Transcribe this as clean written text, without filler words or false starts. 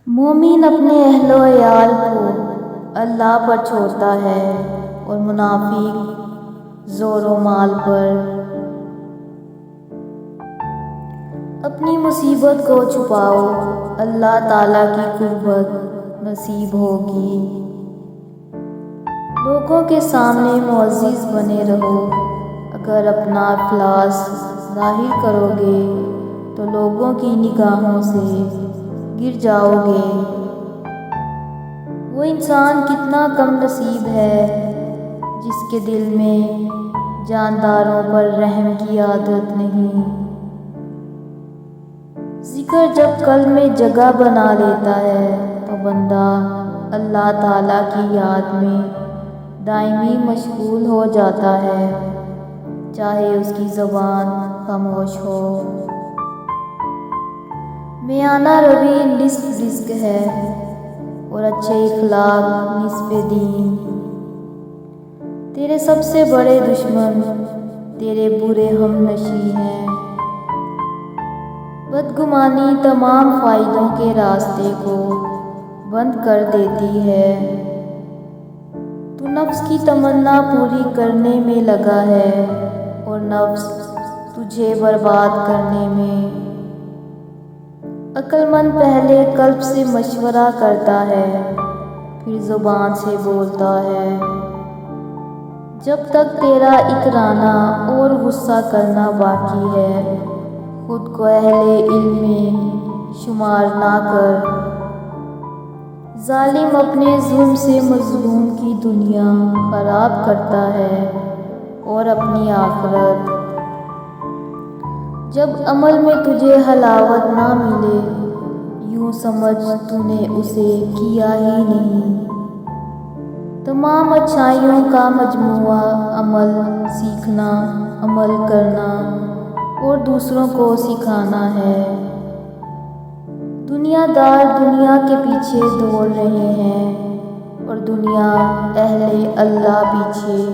مومن اپنے اہل و عیال کو اللہ پر چھوڑتا ہے اور منافق زور و مال پر۔ اپنی مصیبت کو چھپاؤ، اللہ تعالیٰ کی قربت نصیب ہوگی۔ لوگوں کے سامنے معزز بنے رہو، اگر اپنا افلاس ظاہر کرو گے تو لوگوں کی نگاہوں سے گر جاؤ گے۔ وہ انسان کتنا کم نصیب ہے جس کے دل میں جانداروں پر رحم کی عادت نہیں۔ ذکر جب قلب میں جگہ بنا لیتا ہے تو بندہ اللہ تعالیٰ کی یاد میں دائمی مشغول ہو جاتا ہے، چاہے اس کی زبان خاموش ہو۔ میانہ روی نصف رزق ہے اور اچھے اخلاق نصف دین۔ تیرے سب سے بڑے دشمن تیرے برے ہم نشیں ہیں۔ بدگمانی تمام فائدوں کے راستے کو بند کر دیتی ہے۔ تو نفس کی تمنا پوری کرنے میں لگا ہے اور نفس تجھے برباد کرنے میں۔ عقل مند پہلے قلب سے مشورہ کرتا ہے، پھر زبان سے بولتا ہے۔ جب تک تیرا اکرانا اور غصہ کرنا باقی ہے، خود کو اہل علم میں شمار نہ کر۔ ظالم اپنے ظلم سے مظلوم کی دنیا خراب کرتا ہے اور اپنی آخرت۔ جب عمل میں تجھے حلاوت نہ ملے، یوں سمجھ تو نے اسے کیا ہی نہیں۔ تمام اچھائیوں کا مجموعہ عمل سیکھنا، عمل کرنا اور دوسروں کو سکھانا ہے۔ دنیا دار دنیا کے پیچھے دوڑ رہے ہیں اور دنیا اہل اللہ پیچھے